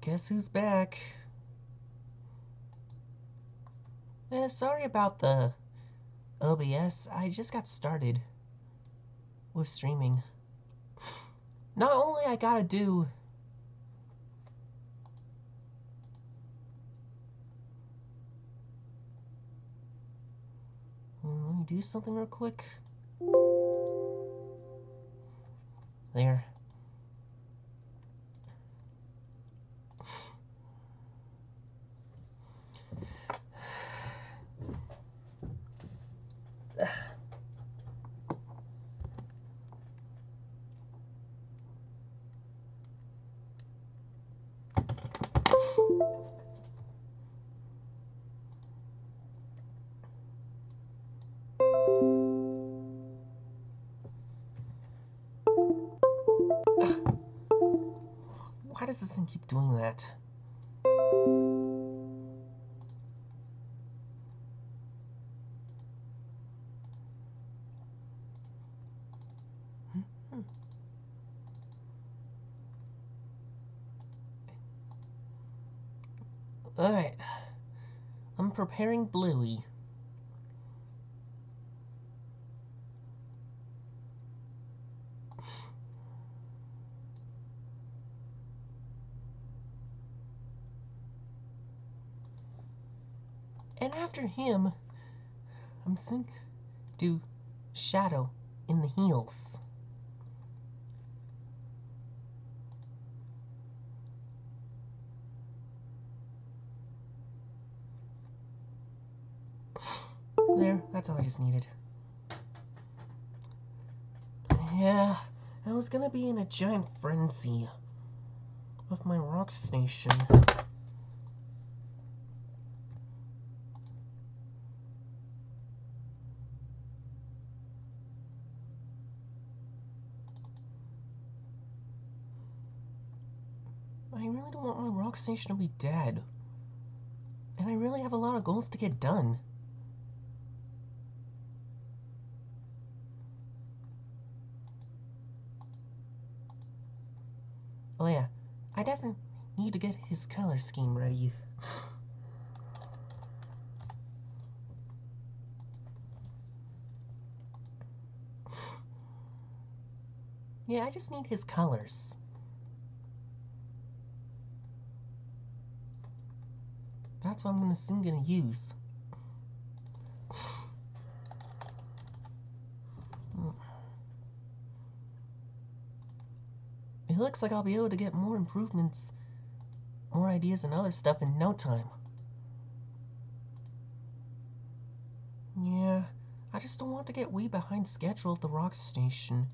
Guess who's back? Sorry about the OBS. I just got started with streaming. Not only I gotta do... Let me do something real quick. There. Why does this thing keep doing that? Alright. I'm preparing Bluey. And after him, I'm soon do Shadow in the heels. There, that's all I just needed. Yeah, I was gonna be in a giant frenzy with my rock station. I really don't want my rock station to be dead. And I really have a lot of goals to get done. Oh yeah, I definitely need to get his color scheme ready. Yeah, I just need his colors. That's what I'm soon gonna use. It looks like I'll be able to get more improvements, more ideas and other stuff in no time. Yeah, I just don't want to get way behind schedule at the rock station.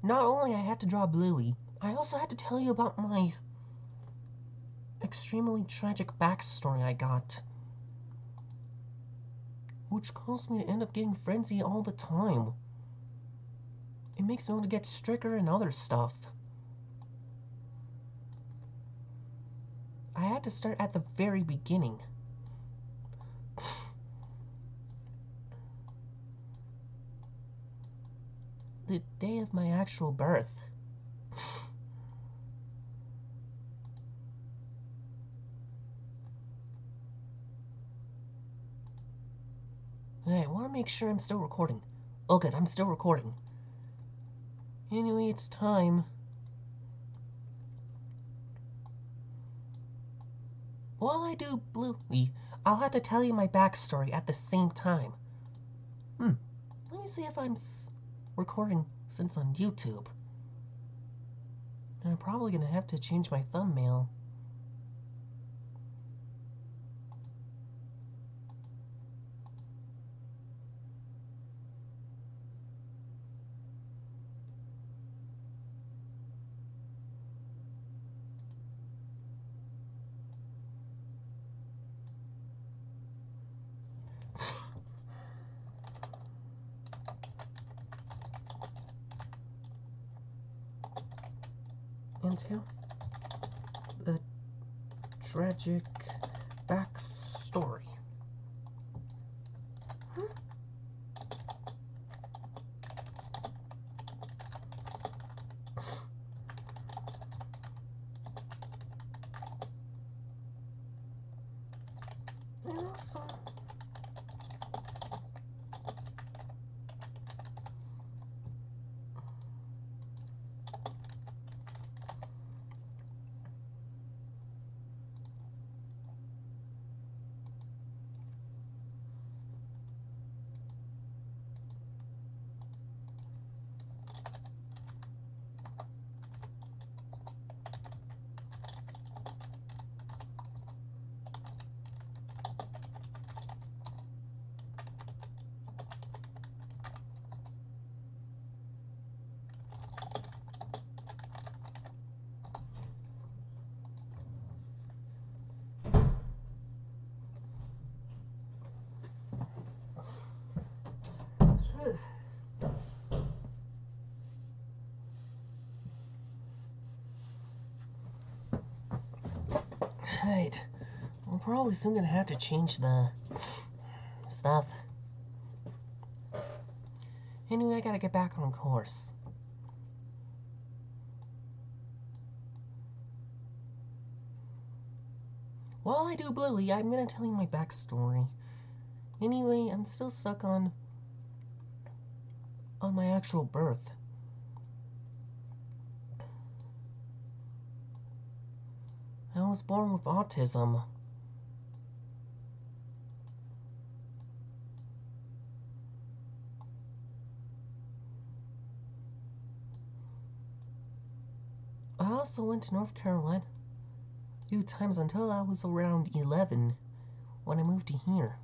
Not only I had to draw Bluey, I also had to tell you about my extremely tragic backstory I got, which caused me to end up getting frenzy all the time. It makes me want to get stricter and other stuff. I had to start at the very beginning. The day of my actual birth. Hey, I want to make sure I'm still recording. Oh good, I'm still recording. Anyway, it's time. While I do Bluey, I'll have to tell you my backstory at the same time. Let me see if I'm recording since on YouTube. And I'm probably gonna have to change my thumbnail. Into the tragic backstory. So, right. We're probably soon gonna have to change the stuff. Anyway, I gotta get back on course. While I do Bluey, I'm gonna tell you my backstory. Anyway, I'm still stuck on my actual birth. I was born with autism. I also went to North Carolina a few times until I was around 11 when I moved to here.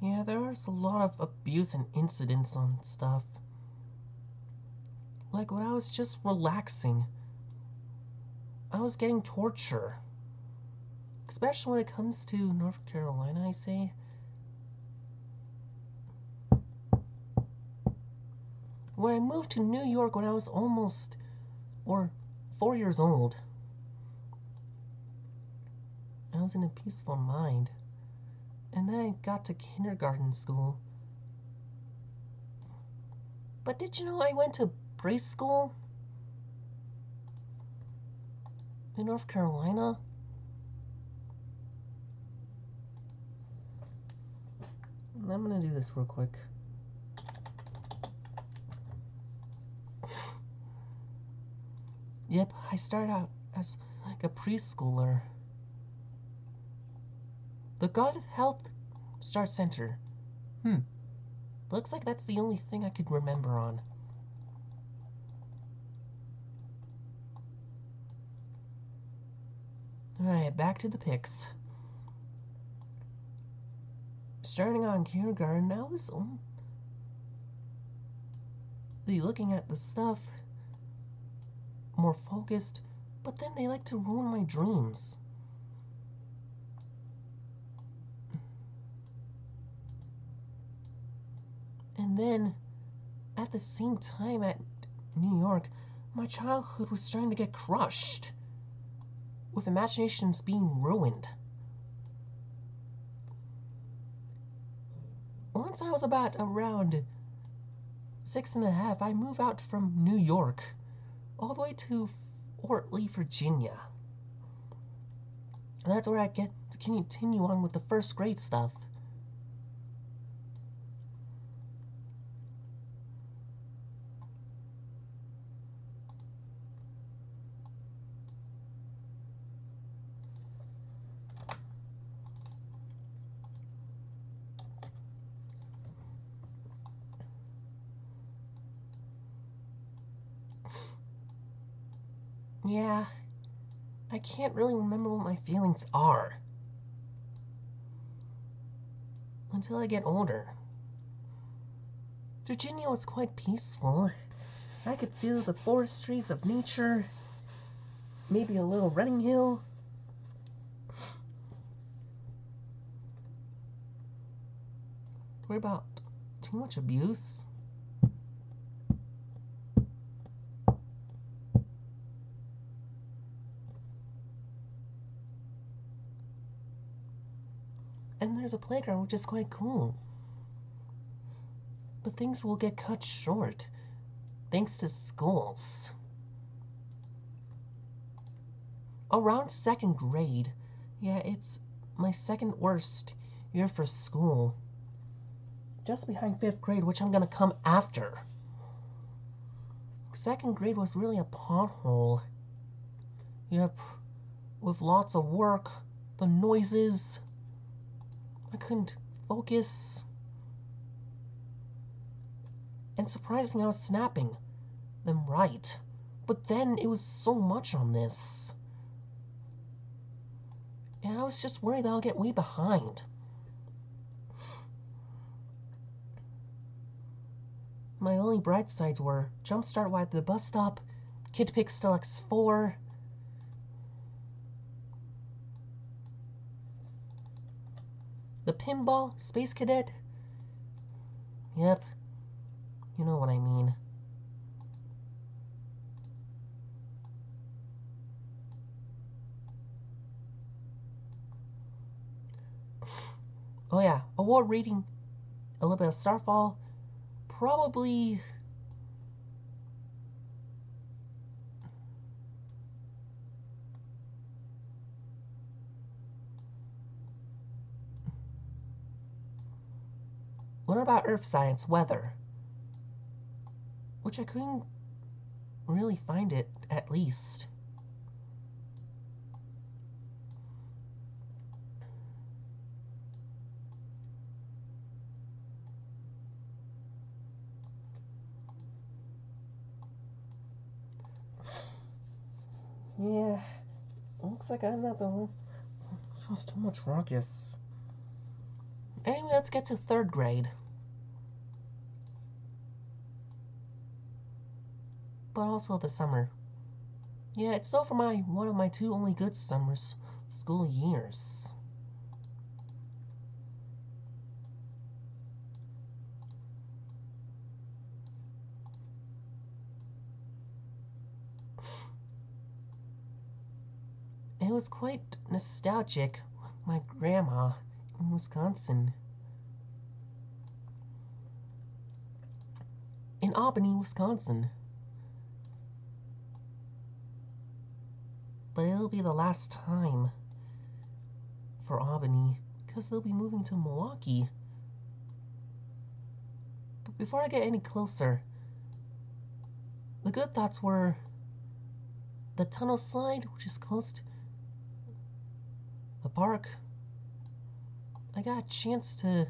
Yeah, there's a lot of abuse and incidents on stuff. Like when I was just relaxing, I was getting torture. Especially when it comes to North Carolina, I say. When I moved to New York when I was almost, or 4 years old, I was in a peaceful mind. And then I got to kindergarten school. But did you know I went to preschool in North Carolina? I'm gonna do this real quick. Yep, I started out as like a preschooler. The God Health Start Center. Looks like that's the only thing I could remember on. Alright, back to the pics. Starting on kindergarten, I was looking at the stuff more focused, but then they like to ruin my dreams. And then, at the same time at New York, my childhood was starting to get crushed, with imaginations being ruined. Once I was about around 6.5, I moved out from New York, all the way to Fort Lee, Virginia. And that's where I get to continue on with the first grade stuff. Yeah, I can't really remember what my feelings are until I get older. Virginia was quite peaceful. I could feel the forestries of nature, maybe a little running hill. Worry about too much abuse. And there's a playground, which is quite cool. But things will get cut short, thanks to schools. Around 2nd grade, yeah, it's my 2nd worst year for school. Just behind 5th grade, which I'm gonna come after. 2nd grade was really a pothole. Yep, with lots of work, the noises. I couldn't focus. And surprisingly, I was snapping them right. But then it was so much on this. And I was just worried that I'll get way behind. My only bright sides were Jumpstart while at the bus stop, Kid Pick Still X4, the pinball, Space Cadet. Yep, you know what I mean. Oh yeah, award reading, a little bit of Starfall, probably what about Earth Science, Weather? Which I couldn't really find it, at least. Yeah, looks like I'm not the one. This was too much ruckus. Anyway, let's get to 3rd grade. But also the summer. Yeah, it's so for one of my 2 only good summers school years. It was quite nostalgic. My grandma in Wisconsin. In Albany, Wisconsin. But it'll be the last time for Albany, because they'll be moving to Milwaukee. But before I get any closer, the good thoughts were the tunnel slide, which is close to the park. I got a chance to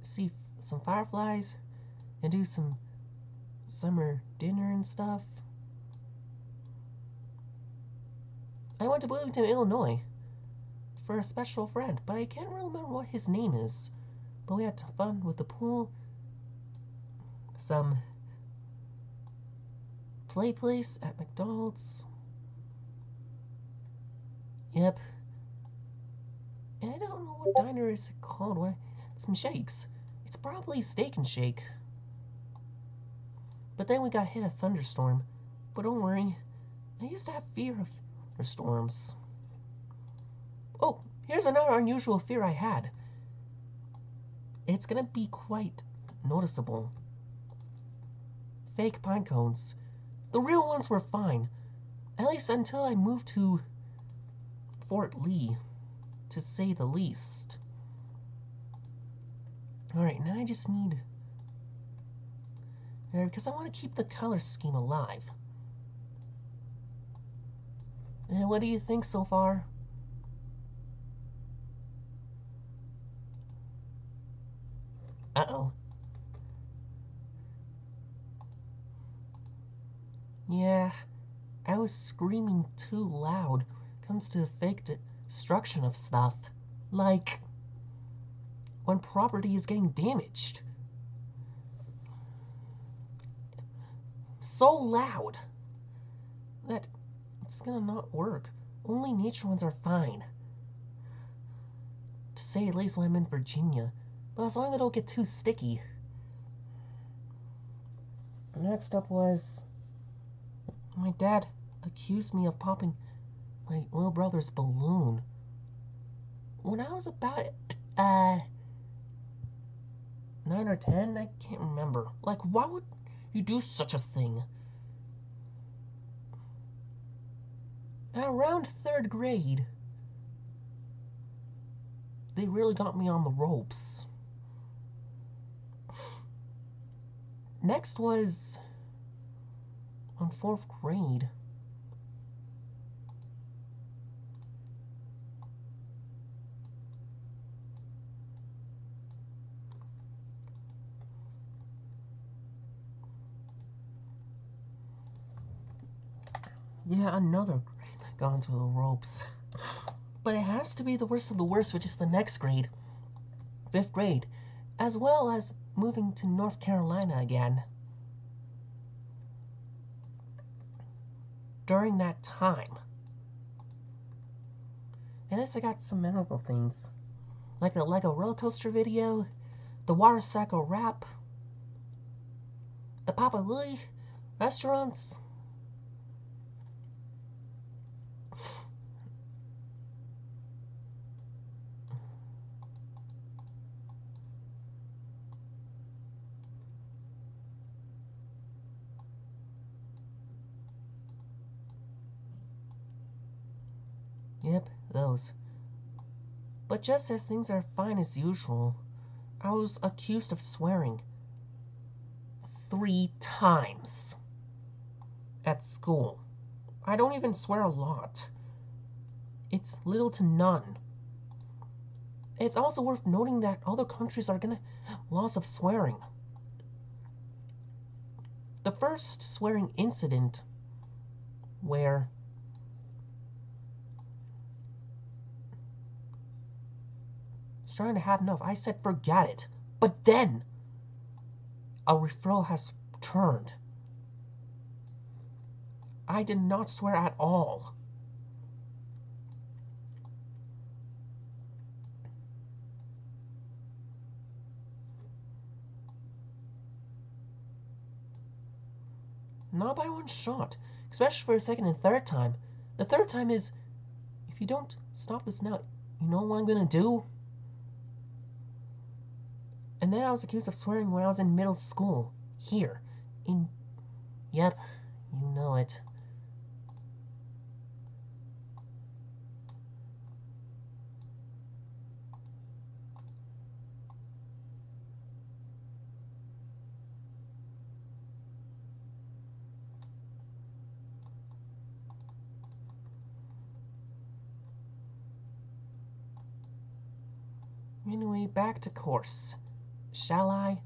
see some fireflies and do some summer dinner and stuff. I went to Bloomington, Illinois for a special friend, but I can't remember what his name is. But we had fun with the pool, some play place at McDonald's. Yep. And I don't know what diner is it called. What? Some shakes. It's probably Steak and Shake. But then we got hit a thunderstorm. But don't worry, I used to have fear of thunderstorms. Oh, here's another unusual fear I had. It's gonna be quite noticeable. Fake pine cones. The real ones were fine. At least until I moved to Fort Lee, to say the least. Alright, now I just need... because I want to keep the color scheme alive. And what do you think so far? Uh-oh. Yeah, I was screaming too loud. Comes to the fake destruction of stuff. Like when property is getting damaged. So loud that it's gonna not work. Only nature ones are fine. To say at least when I'm in Virginia. But as long as it don't get too sticky. Next up was my dad accused me of popping my little brother's balloon when I was about 9 or 10. I can't remember. Like, why would you do such a thing? At around 3rd grade, they really got me on the ropes. Next was on 4th grade. Yeah, another grade that got into the ropes. But it has to be the worst of the worst, which is the next grade, 5th grade, as well as moving to North Carolina again. During that time. And this, I got some memorable things. Like the Lego roller coaster video, the Water Cycle rap, the Papa Louie restaurants. Yep, those. But just as things are fine as usual, I was accused of swearing 3 times at school. I don't even swear a lot. It's little to none. It's also worth noting that other countries are gonna have laws of swearing. The first swearing incident where I was trying to have enough, I said forget it. But then a referral has turned. I did not swear at all. Not by one shot, especially for the second and third time. The third time is, if you don't stop this now, you know what I'm gonna do? And then I was accused of swearing when I was in middle school. Here. Yep, you know it. Anyway, back to course. Shall I?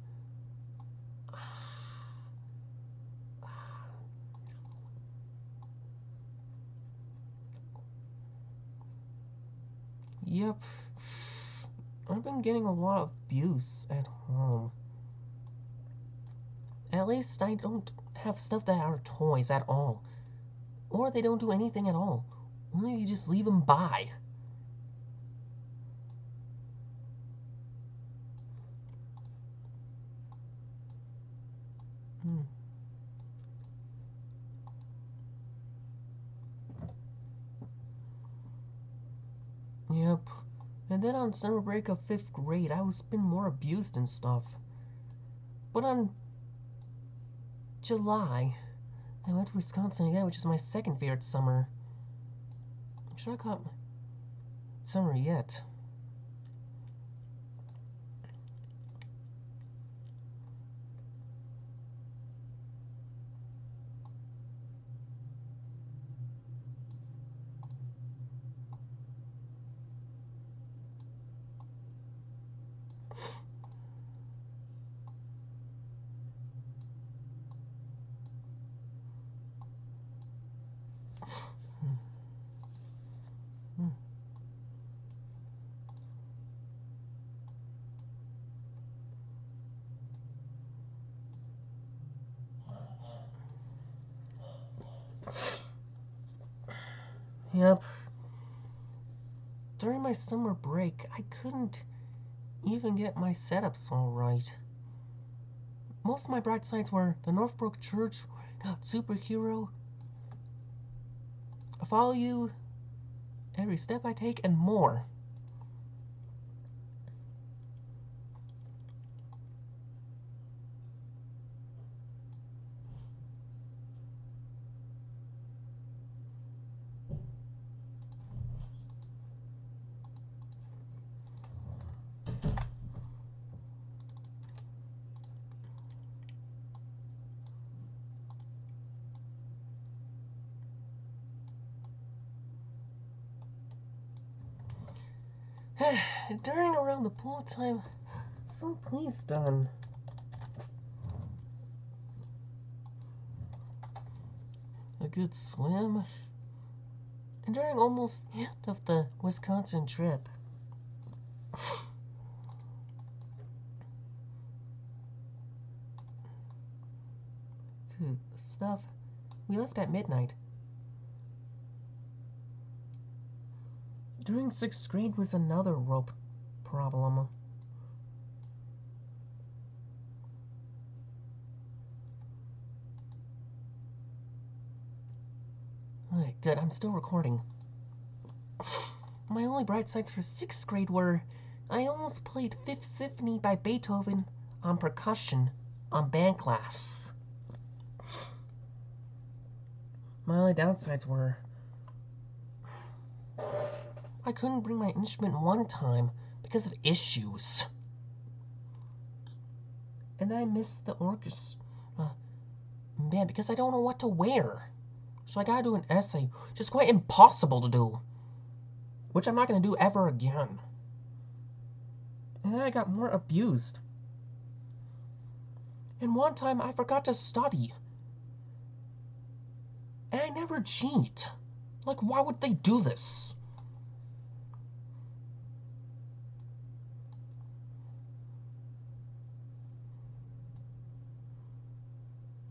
Yep. I've been getting a lot of abuse at home. At least I don't have stuff that are toys at all. Or they don't do anything at all. Only you just leave them by. Yep. And then on summer break of 5th grade, I was been more abused and stuff. But on July, I went to Wisconsin again, which is my second favorite summer. Should I call it summer yet? Yep. During my summer break, I couldn't even get my setups all right. Most of my bright sides were the Northbrook Church, Superhero, I Follow You, Every Step I Take, and more. During around the pool time, so please done. A good swim. And during almost the end of the Wisconsin trip, to stuff, we left at midnight. During 6th grade was another rope problem. Alright, good, I'm still recording. My only bright sides for 6th grade were I almost played Fifth Symphony by Beethoven on percussion on band class. My only downsides were I couldn't bring my instrument one time because of issues. And I missed the orchestra band because I don't know what to wear. So I gotta do an essay, which is quite impossible to do. Which I'm not gonna do ever again. And then I got more abused. And one time I forgot to study. And I never cheat. Like, why would they do this?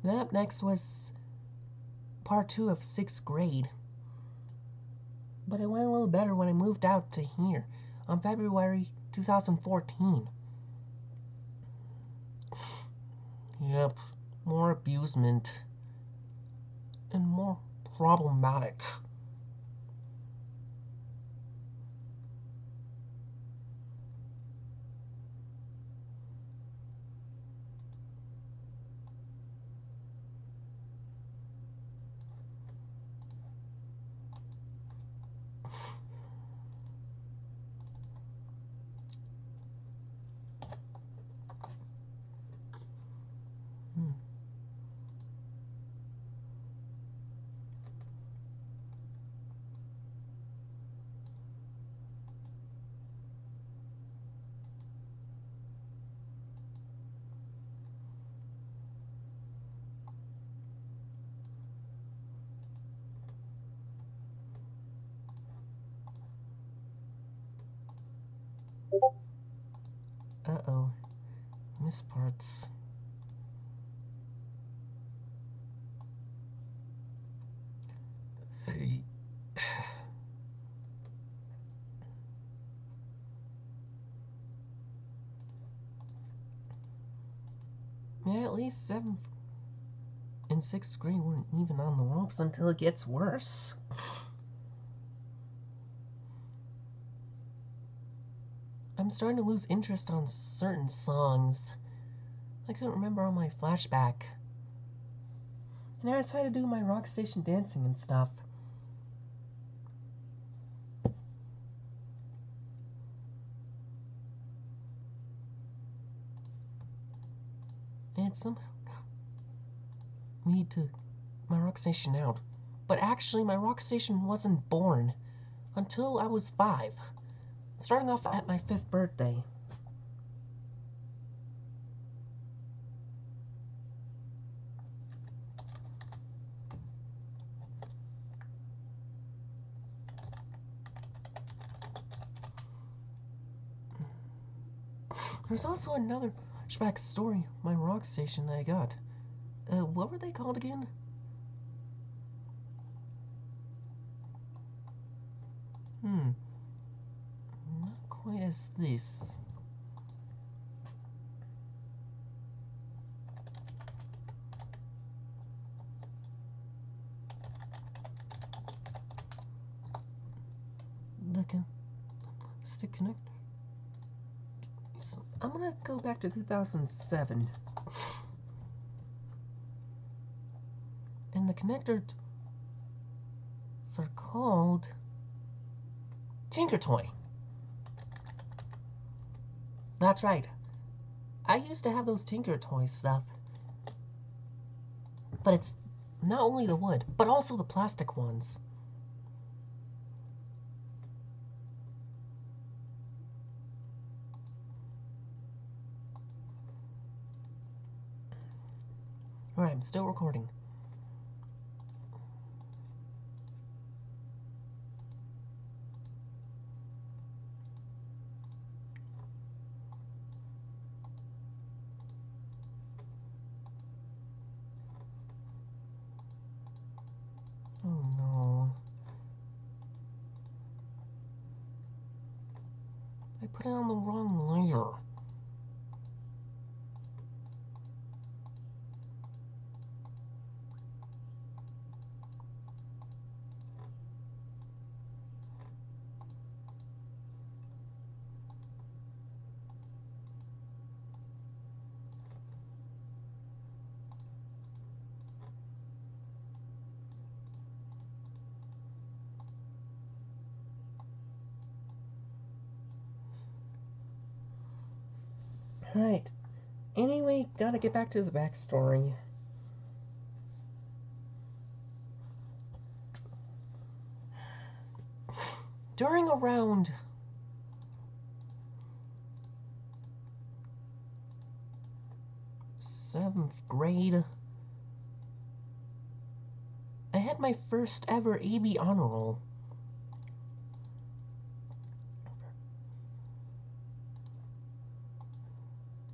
Then up next was part 2 of 6th grade. But it went a little better when I moved out to here on February 2014. Yep, more abusement. And more problematic. Uh-oh. Missed parts. Yeah, at least 7th and 6th grade weren't even on the ropes until it gets worse. I'm starting to lose interest on certain songs. I couldn't remember on my flashback. And I decided to do my rock station dancing and stuff. And somehow lead to my rock station out. But actually, my rock station wasn't born until I was 5. Starting off at my 5th birthday. There's also another flashback story, my rock station that I got. What were they called again? Not quite as this. The stick connector. So I'm gonna go back to 2007. And the connectors are called Tinker Toy. That's right. I used to have those Tinker Toy stuff. But it's not only the wood, but also the plastic ones. Alright, I'm still recording. Oh no. I put it on the wrong layer. Right. Anyway, gotta get back to the backstory. During around seventh grade, I had my first ever AB honor roll.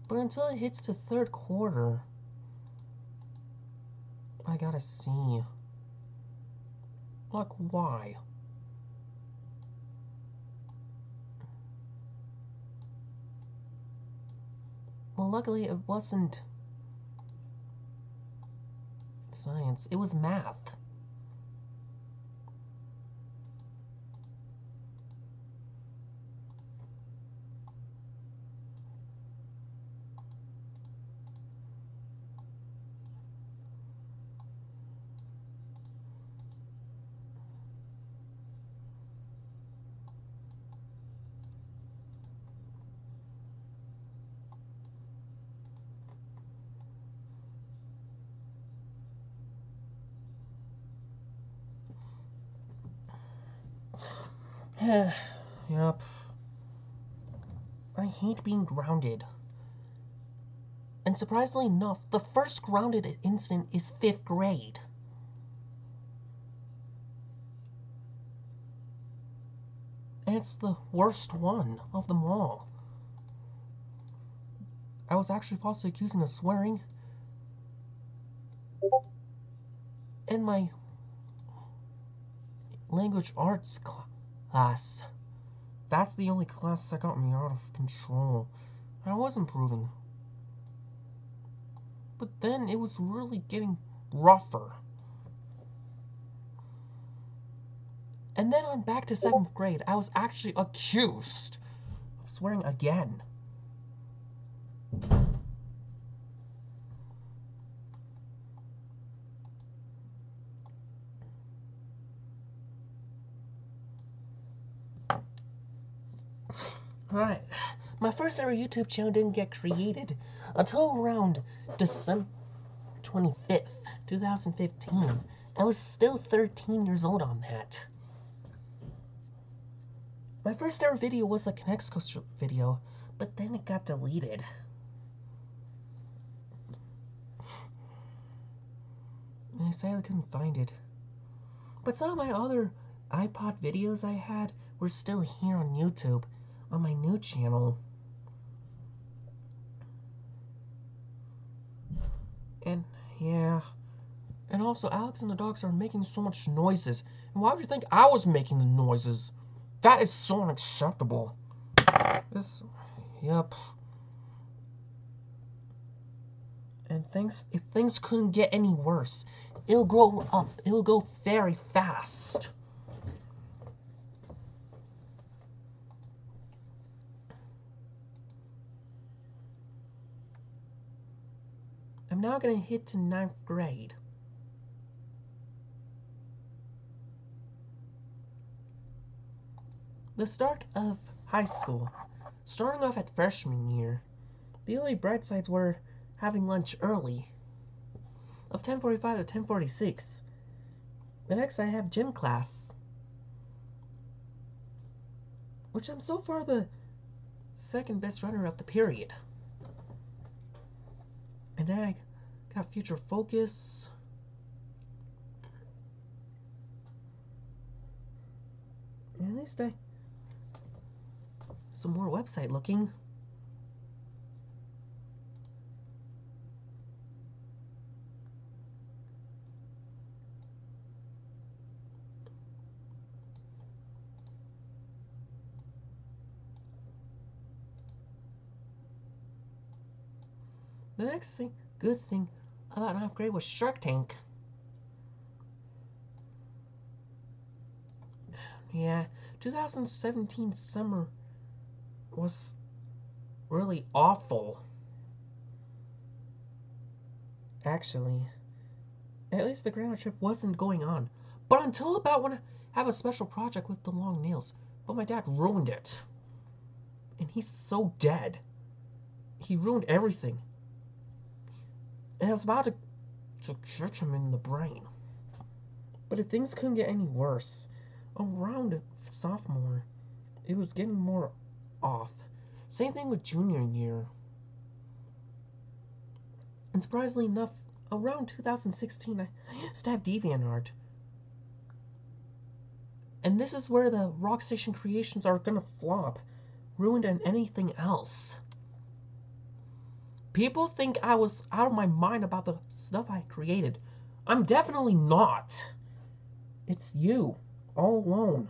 But until it hits the third quarter, I got a C. Like, why? Well, luckily it wasn't science, it was math. Yup. I hate being grounded. And surprisingly enough, the first grounded incident is 5th grade. And it's the worst one of them all. I was actually falsely accused of swearing. In my language arts class. That's the only class that got me out of control. I was improving. But then it was really getting rougher. And then on back to 7th grade, I was actually accused of swearing again. Alright, my first ever YouTube channel didn't get created until around December 25th, 2015. I was still 13 years old on that. My first ever video was a Connects Coaster video, but then it got deleted. And I sadly couldn't find it. But some of my other iPod videos I had were still here on YouTube, on my new channel. And, yeah. And also, Alex and the dogs are making so much noises. And why would you think I was making the noises? That is so unacceptable. This, yep. And if things couldn't get any worse, it'll grow up. It'll go very fast. I'm now gonna hit to 9th grade. The start of high school. Starting off at freshman year, the only bright sides were having lunch early, of 10:45 to 10:46. The next I have gym class, which I'm so far the second best runner of the period. And then I got future focus. At least I some more website looking. The next good thing about 9th grade was Shark Tank. Yeah, 2017 summer was really awful. Actually, at least the ground trip wasn't going on. But until about when I have a special project with the long nails. But my dad ruined it. And he's so dead. He ruined everything. And I was about to kick him in the brain. But if things couldn't get any worse, around sophomore, it was getting more off. Same thing with junior year. And surprisingly enough, around 2016, I used to have DeviantArt. And this is where the Rockstation creations are gonna flop, ruined than anything else. People think I was out of my mind about the stuff I created. I'm definitely not. It's you, all alone.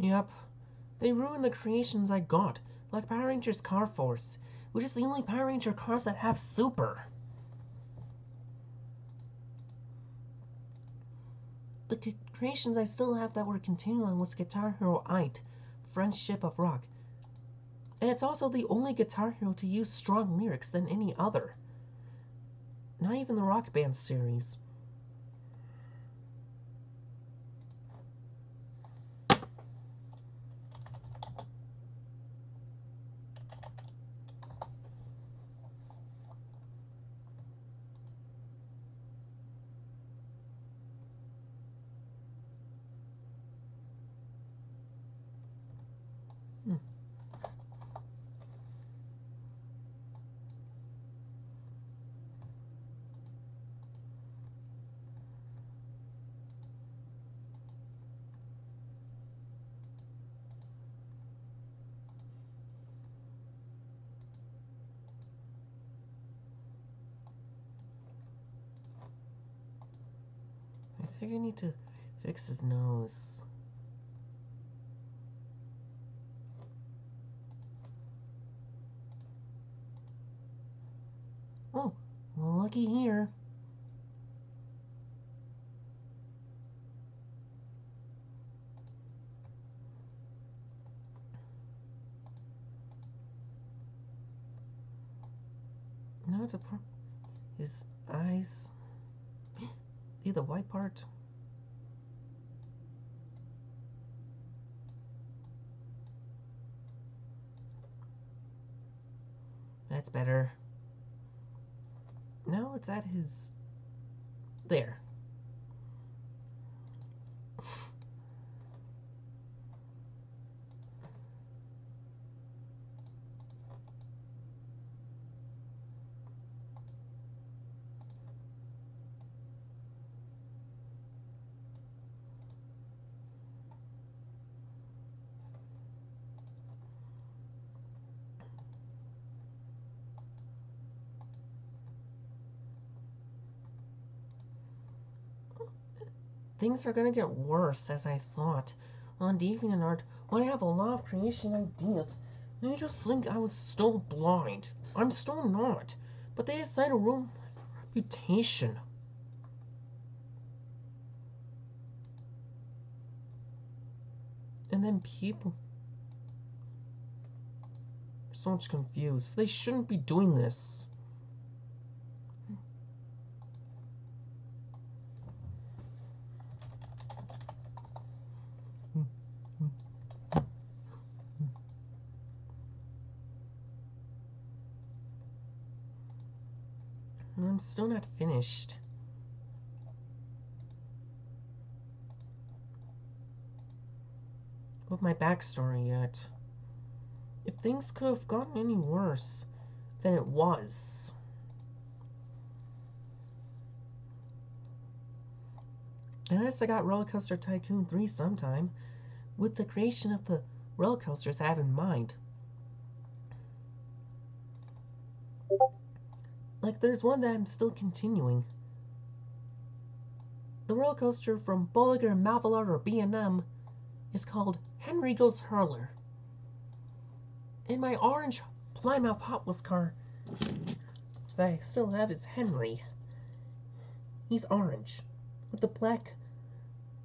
Yep. They ruined the creations I got, like Power Rangers Car Force, which is the only Power Ranger cars that have super. The creations I still have that were continuing was Guitar Hero 8, Friendship of Rock. And it's also the only Guitar Hero to use strong lyrics than any other. Not even the Rock Band series. I think I need to fix his nose. Oh, well, looky here. No, it's his eyes. See the white part? That's better. Now it's at his... There. Things are gonna get worse, as I thought. On DeviantArt, when I have a lot of creation ideas, they just think I was still blind. I'm still not. But they decide to ruin my reputation. And then people are so much confused. They shouldn't be doing this. I'm still not finished. With my backstory yet. If things could have gotten any worse than it was. Unless I got Roller Coaster Tycoon 3 sometime, with the creation of the roller coasters I have in mind. Like, there's one that I'm still continuing. The roller coaster from Bolliger and Mavillard or B&M is called Henry Goes Hurler. And my orange Plymouth Hot Wheels car that I still have is Henry. He's orange with the black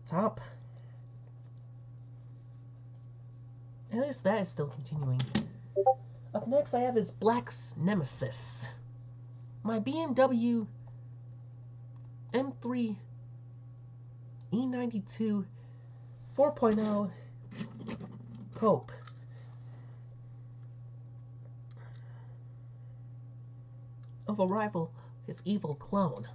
top. At least that is still continuing. Up next I have his Black's Nemesis. My BMW M3 E92 4.0 Pope. Of a rival, his evil clone.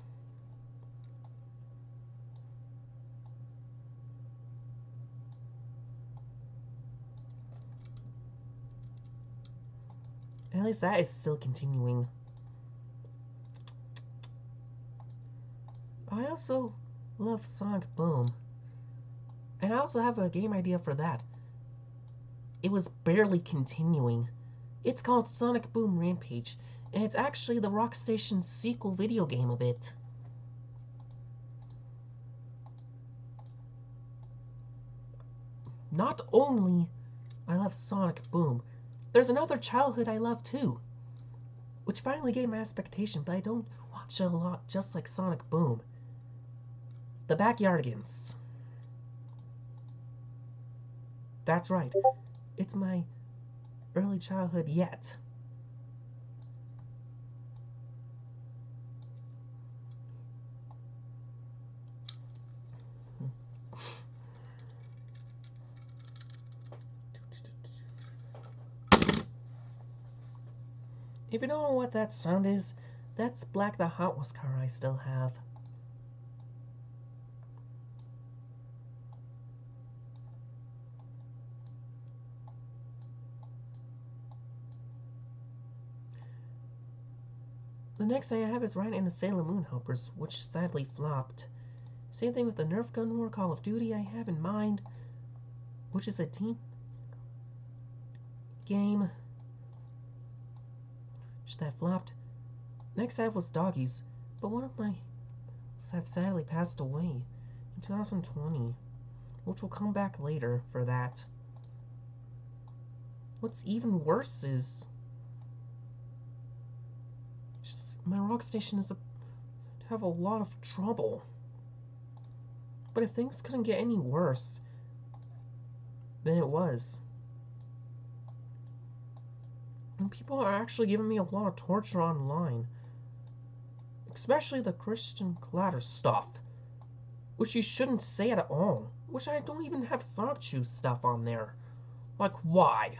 At least that is still continuing. I also love Sonic Boom. And I also have a game idea for that. It was barely continuing. It's called Sonic Boom Rampage, and it's actually the Rockstation sequel video game of it. Not only I love Sonic Boom, there's another childhood I love too, which finally gained my expectation, but I don't watch it a lot, just like Sonic Boom. The Backyardigans. That's right. It's my early childhood yet. If you don't know what that sound is, that's Black the Hot Wheels car I still have. The next thing I have is Ryan and the Sailor Moon Helpers, which sadly flopped. Same thing with the Nerf Gun War Call of Duty I have in mind, which is a team game that flopped. Next I have was Doggies, but one of my have sadly passed away in 2020, which will come back later for that. What's even worse is my Rockstation is to have a lot of trouble. But if things couldn't get any worse than it was, and people are actually giving me a lot of torture online especially the Christian Clatter stuff, which you shouldn't say at all, which I don't even have sock shoe stuff on there. Like, why?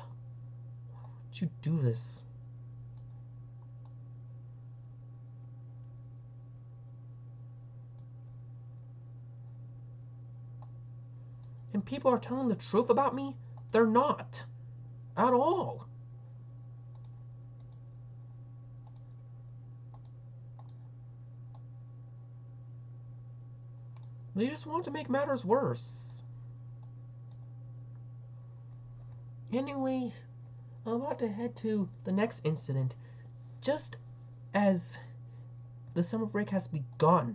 Would you do this? And people are telling the truth about me? They're not. At all. They just want to make matters worse. Anyway, I'm about to head to the next incident. Just as the summer break has begun,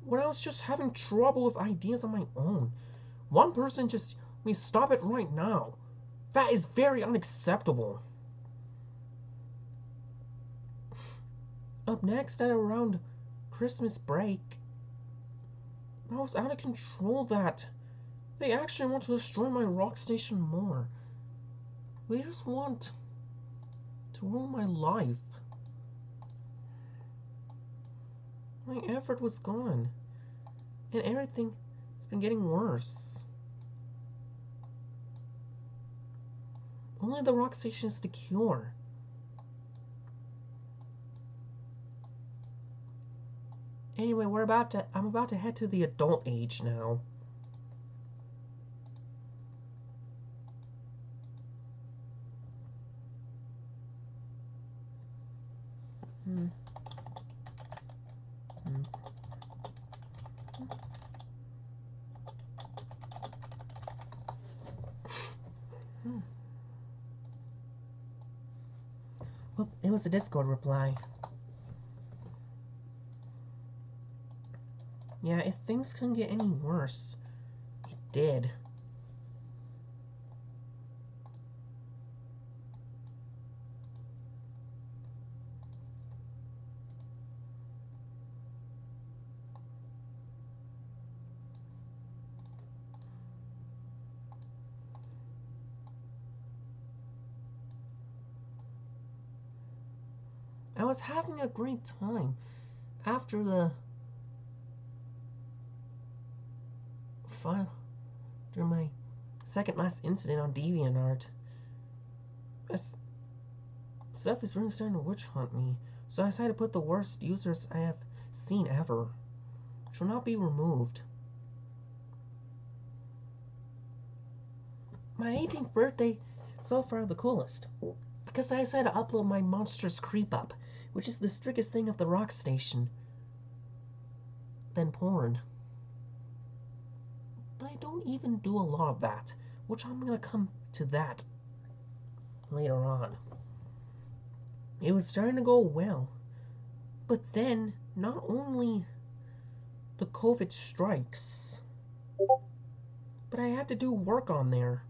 when I was just having trouble with ideas on my own, one person just told me, stop it right now. That is very unacceptable. Up next, at around Christmas break, I was out of control that they actually want to destroy my rock station more. They just want to ruin my life. My effort was gone, and everything has been getting worse. Only the rock station is the cure. Anyway, I'm about to head to the adult age now. Well, it was a Discord reply. Yeah, if things couldn't get any worse, it did. I was having a great time after the after my second last incident on DeviantArt. Stuff is really starting to witch hunt me, so I decided to put the worst users I have seen ever. Shall not be removed. My 18th birthday so far the coolest, because I decided to upload my monstrous creep up, which is the strictest thing of the rock station. Then porn. But I don't even do a lot of that, which I'm gonna come to that later on. It was starting to go well, but then not only the COVID strikes, but I had to do work on there,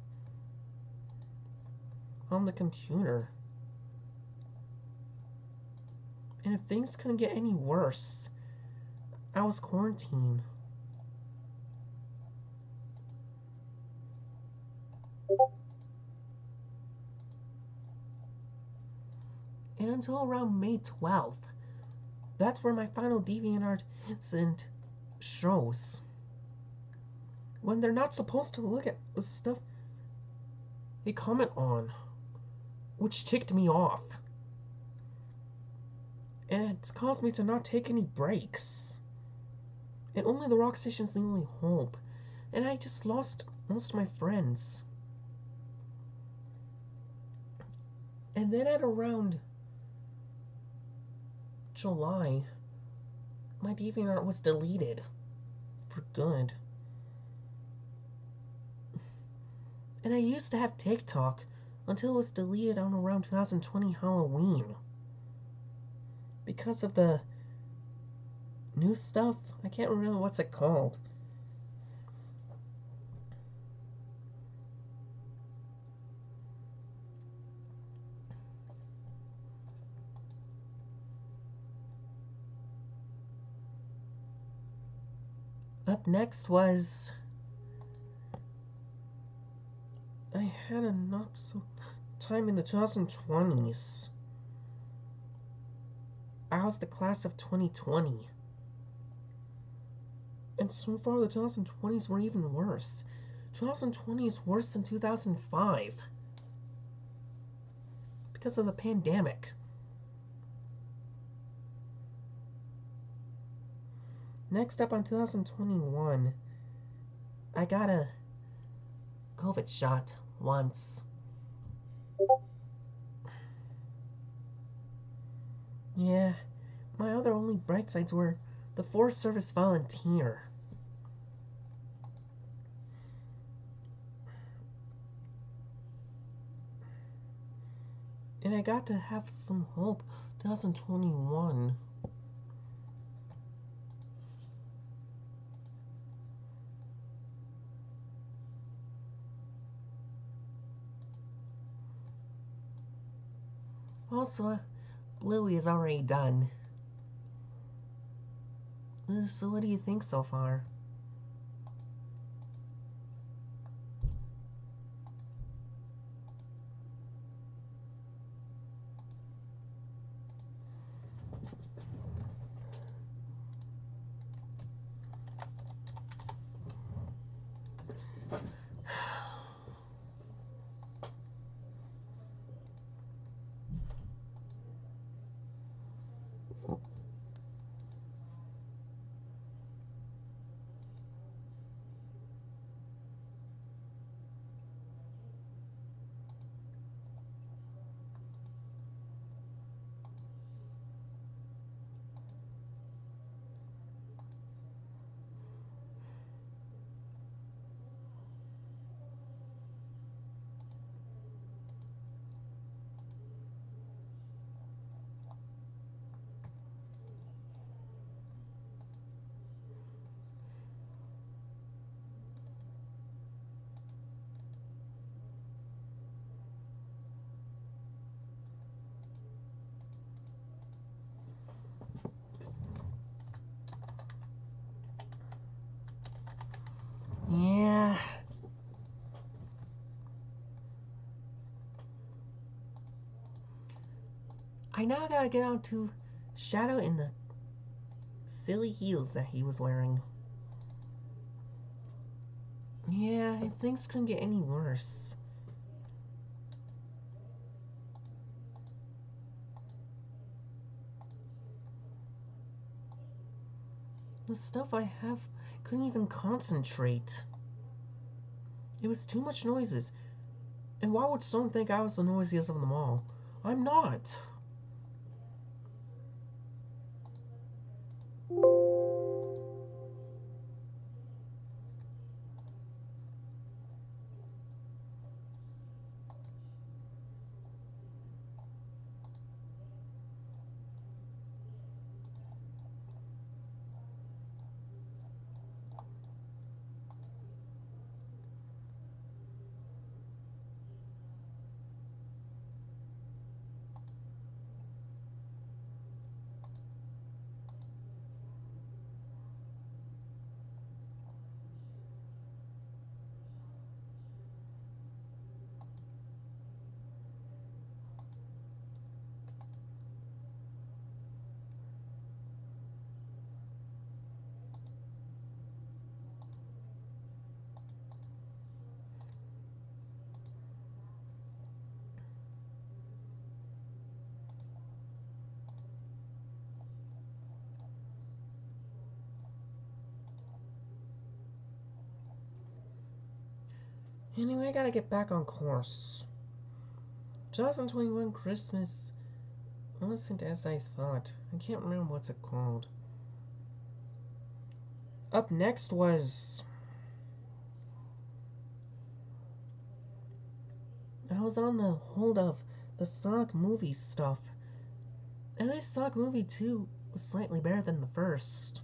on the computer. And if things couldn't get any worse, I was quarantined. And until around May 12th, that's where my final DeviantArt incident shows. When they're not supposed to look at the stuff they comment on, which ticked me off. And it's caused me to not take any breaks. And only the rock station's the only hope. And I just lost most of my friends. And then at around July, my DeviantArt was deleted for good. And I used to have TikTok until it was deleted on around 2020 Halloween. Because of the new stuff, I can't remember what's it called. Up next was I had a not so time in the 2020s. I was the class of 2020. And so far, the 2020s were even worse. 2020 is worse than 2005 because of the pandemic. Next up on 2021, I got a COVID shot once. Yeah, my other only bright sides were the Forest Service volunteer. And I got to have some hope 2021. Also, Bluey is already done. So what do you think so far? Yeah. I now gotta get on to Shadow in the silly heels that he was wearing. Yeah, things couldn't get any worse. The stuff I have couldn't even concentrate. It was too much noises. And why would Stone think I was the noisiest of them all? I'm not. Anyway, I gotta get back on course. 2021 Christmas wasn't as I thought. I can't remember what's it called. Up next was... I was on the hold of the Sonic movie stuff. At least Sonic Movie 2 was slightly better than the first.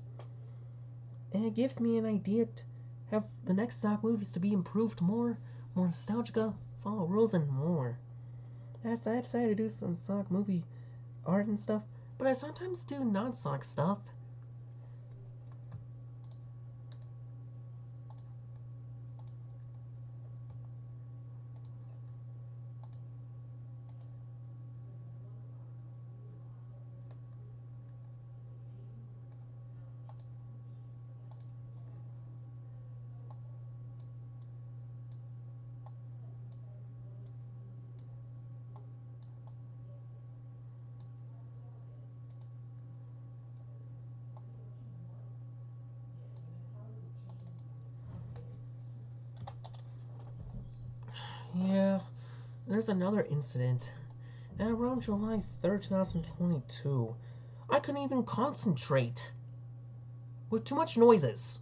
And it gives me an idea to have the next Sonic movies to be improved more nostalgia, follow rules, and more. As I decided to do some Sonic movie art and stuff, but I sometimes do non-Sonic stuff. there's another incident. At around July 3rd, 2022, I couldn't even concentrate with too much noises.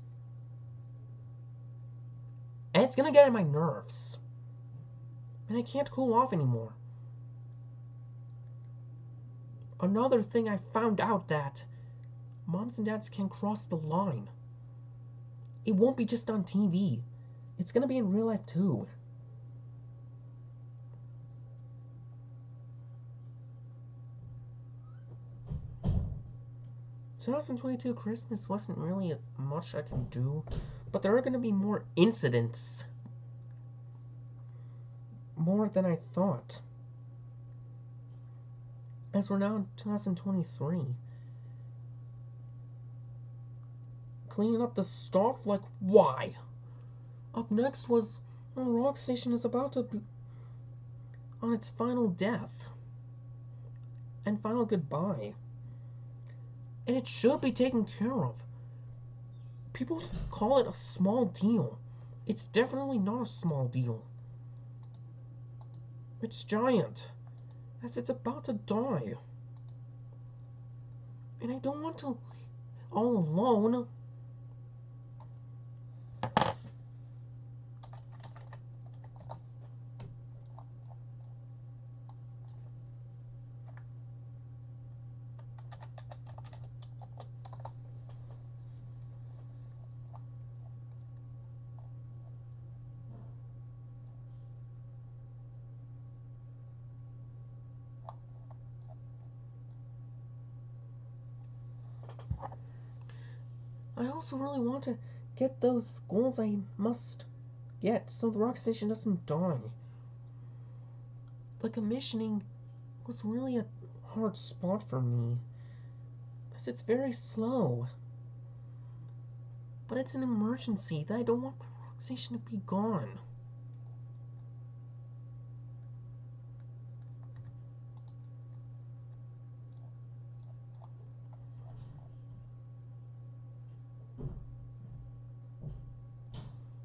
And it's gonna get on my nerves. And I can't cool off anymore. Another thing, I found out that moms and dads can cross the line. It won't be just on TV. It's gonna be in real life too. So 2022 Christmas wasn't really much I can do, but there are gonna be more incidents. More than I thought. As we're now in 2023. Cleaning up the stuff? Like, why? Up next was Rock Station is about to be on its final death. And final goodbye. And it should be taken care of. People call it a small deal. It's definitely not a small deal. It's giant. As it's about to die. And I don't want to all alone. I also really want to get those goals I must get so the rock station doesn't die. The commissioning was really a hard spot for me, as it's very slow. But it's an emergency that I don't want my rock station to be gone.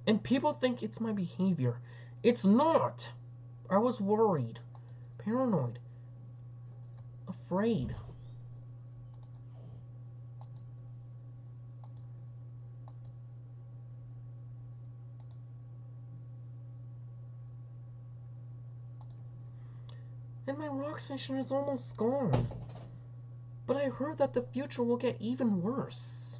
And people think it's my behavior. It's not. I was worried, paranoid, afraid. And my rock station is almost gone. But I heard that the future will get even worse.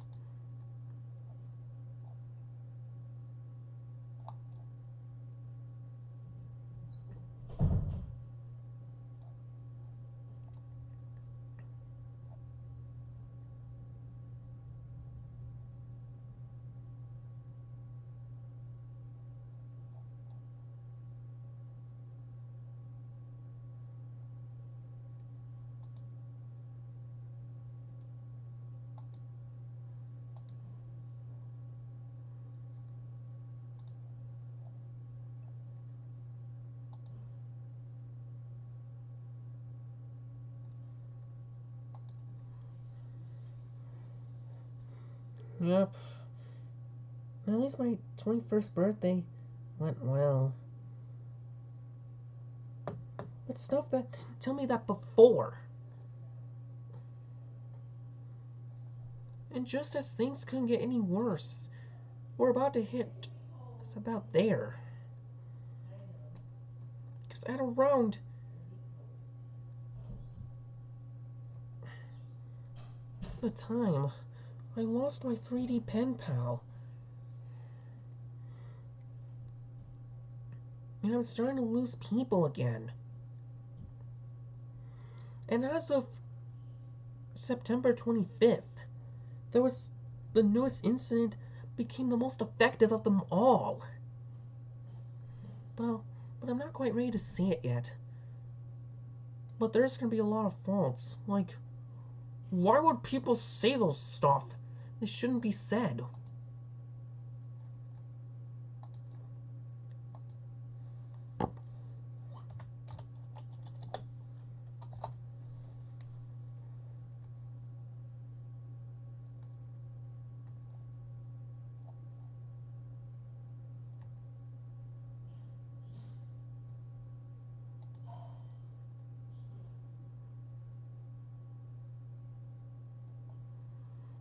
Yep. At least my 21st birthday went well. But stuff that tell me that before. And just as things couldn't get any worse, we're about to hit. It's about there. Because at around the time I lost my 3D pen pal. And I'm starting to lose people again. And as of September 25th, there was the newest incident became the most effective of them all. But I'm not quite ready to say it yet. But there's gonna be a lot of faults. Like, why would people say those stuff? They shouldn't be said.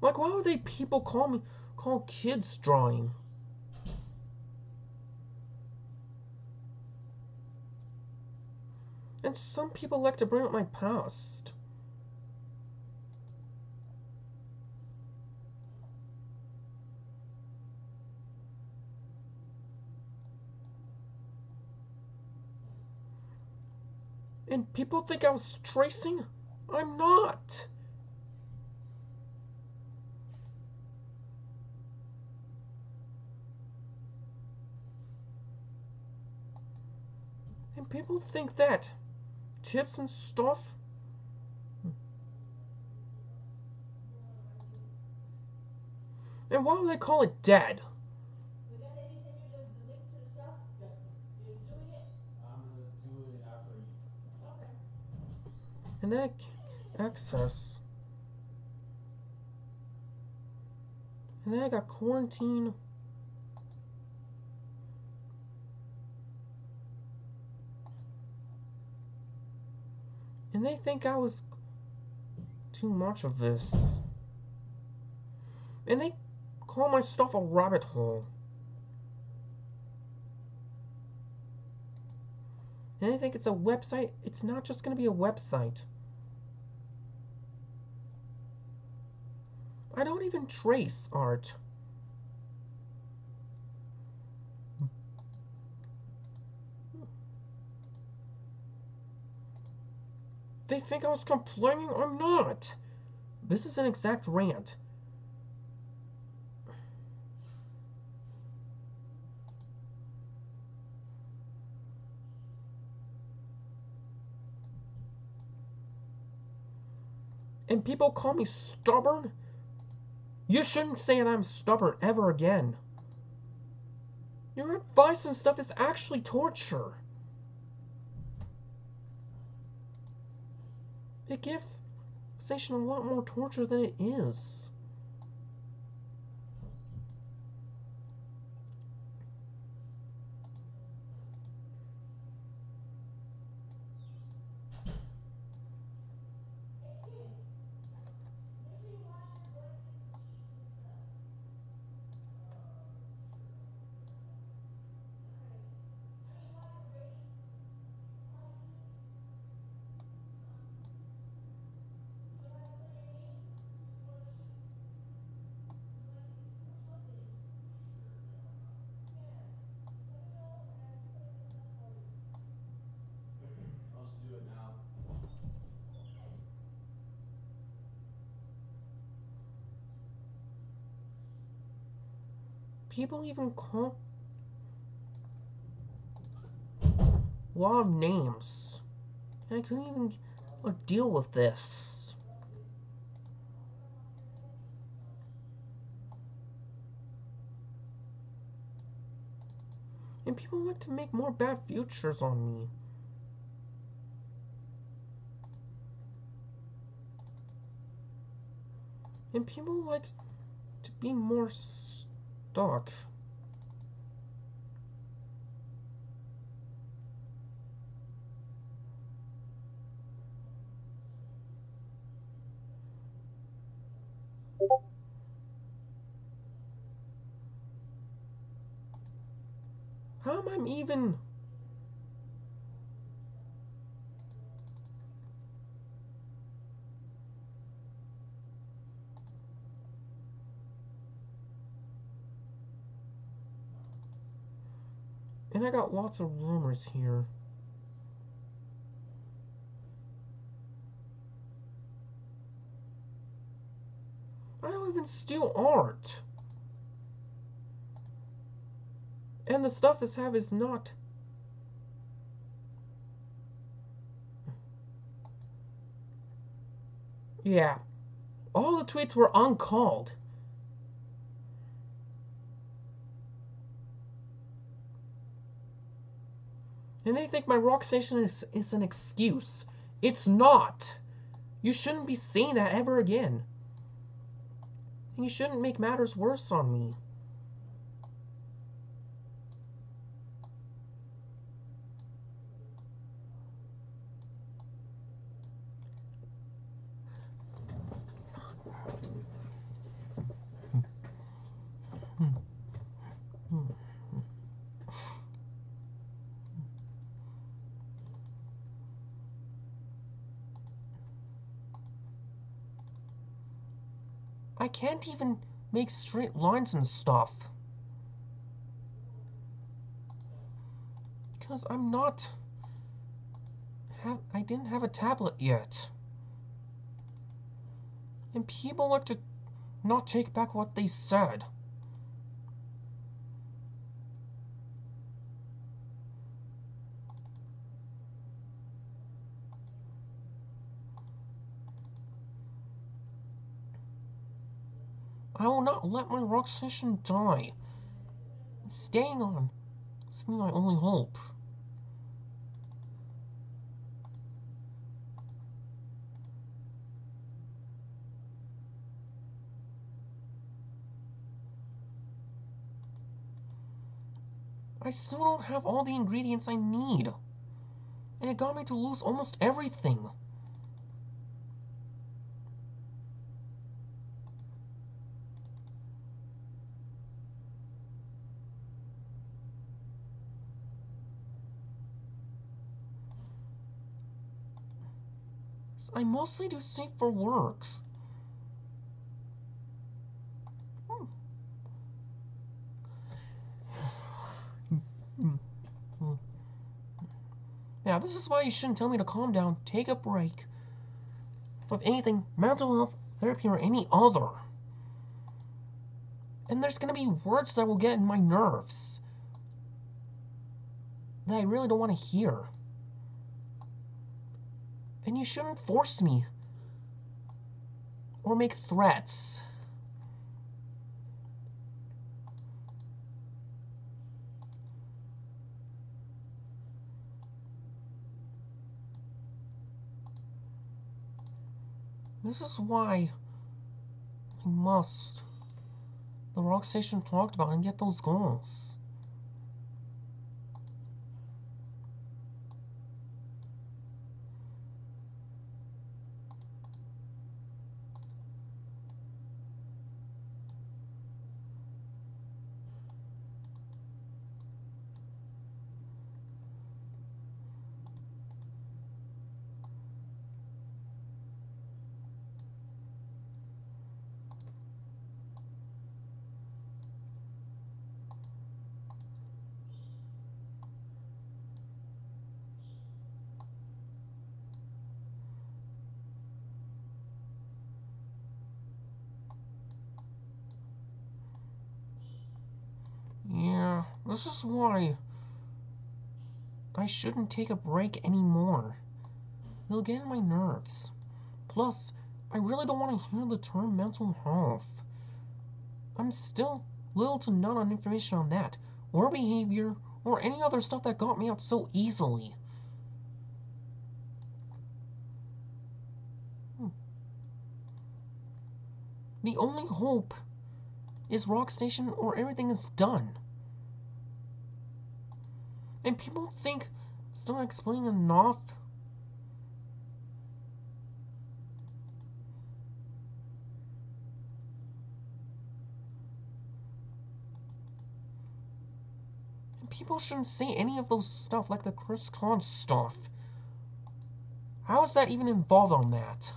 Like, why would they people call kids drawing? And some people like to bring up my past. And people think I was tracing? I'm not. And people think that tips and stuff. And why would they call it dead? And that access. And then I got quarantine. And they think I was too much of this. And they call my stuff a rabbit hole. And I think it's a website. It's not just going to be a website. I don't even trace art. They think I was complaining? I'm not. This is an exact rant. And people call me stubborn? You shouldn't say that I'm stubborn ever again. Your advice and stuff is actually torture. It gives Station a lot more torture than it is. People even call a lot of names. And I couldn't even deal with this. And people like to make more bad futures on me. And people like to be more stuck. How am I even... And I got lots of rumors here. I don't even steal art. And the stuff I have is not... Yeah. All the tweets were uncalled. And they think my rock station is an excuse. It's not. You shouldn't be saying that ever again. And you shouldn't make matters worse on me. I can't even make straight lines and stuff. Because I'm not... I didn't have a tablet yet. And people like to not take back what they said. I will not let my rock station die. Staying on is my only hope. I still don't have all the ingredients I need. And it got me to lose almost everything. I mostly do safe for work. Now, this is why you shouldn't tell me to calm down, take a break. With anything, mental health, therapy, or any other. And there's gonna be words that will get in my nerves. That I really don't want to hear. And you shouldn't force me. Or make threats. This is why I must, the rock station talked about, and get those goals. Yeah, this is why I shouldn't take a break anymore. It'll get on my nerves. Plus, I really don't want to hear the term mental health. I'm still little to none on information on that, or behavior, or any other stuff that got me out so easily. The only hope is Rock Station or everything is done. And people think still not explaining enough. And people shouldn't say any of those stuff like the Chris Con stuff. How is that even involved on that?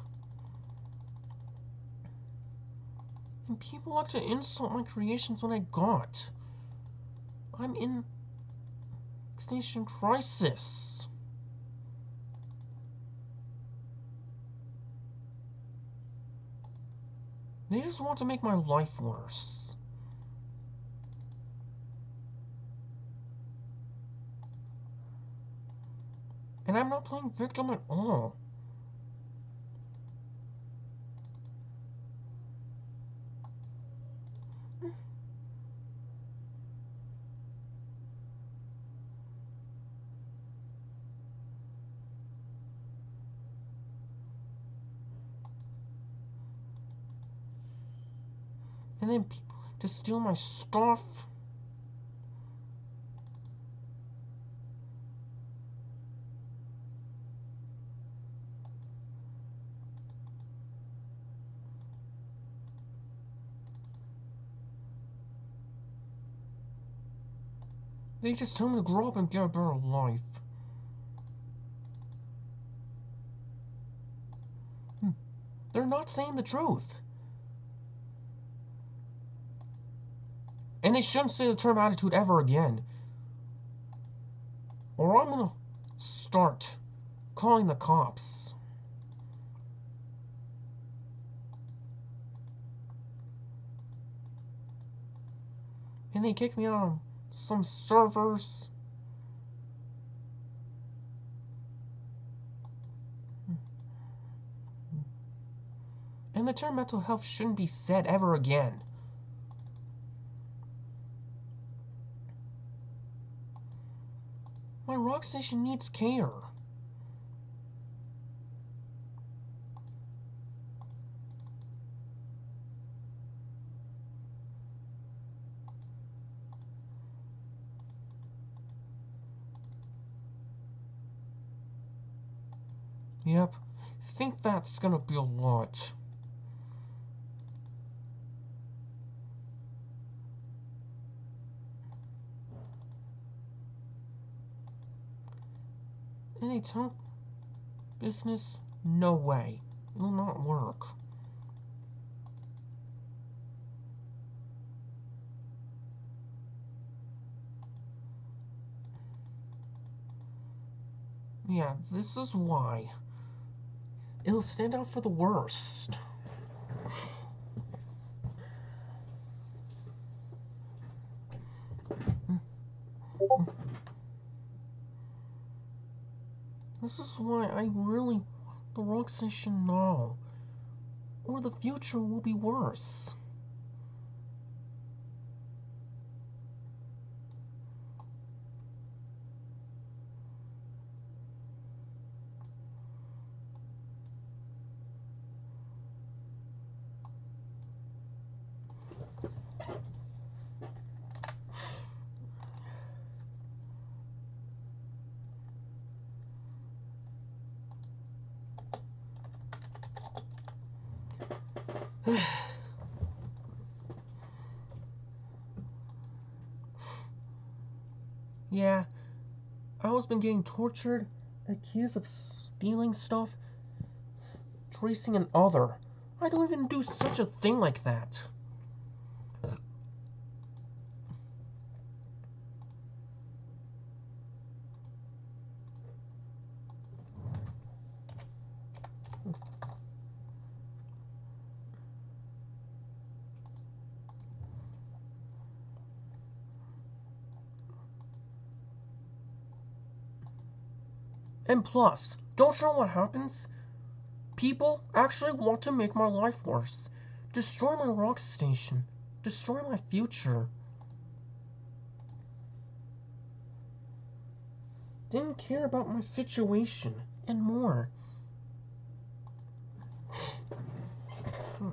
And people like to insult my creations when I got. I'm in Extinction Crisis. They just want to make my life worse. And I'm not playing victim at all. And then people like to steal my stuff. They just tell me to grow up and get a better life. They're not saying the truth. And they shouldn't say the term attitude ever again. Or I'm gonna start calling the cops. And they kicked me out on some servers. And the term mental health shouldn't be said ever again. My rock station needs care. Yep, think that's gonna be a lot. Any time business? No way. It will not work. Yeah, this is why. It'll stand out for the worst. This is why I really the rock station now. Or the future will be worse. Yeah, I was been getting tortured, accused of stealing stuff, tracing an other. I don't even do such a thing like that. And plus, don't you know what happens? People actually want to make my life worse. Destroy my rock station. Destroy my future. Didn't care about my situation. And more.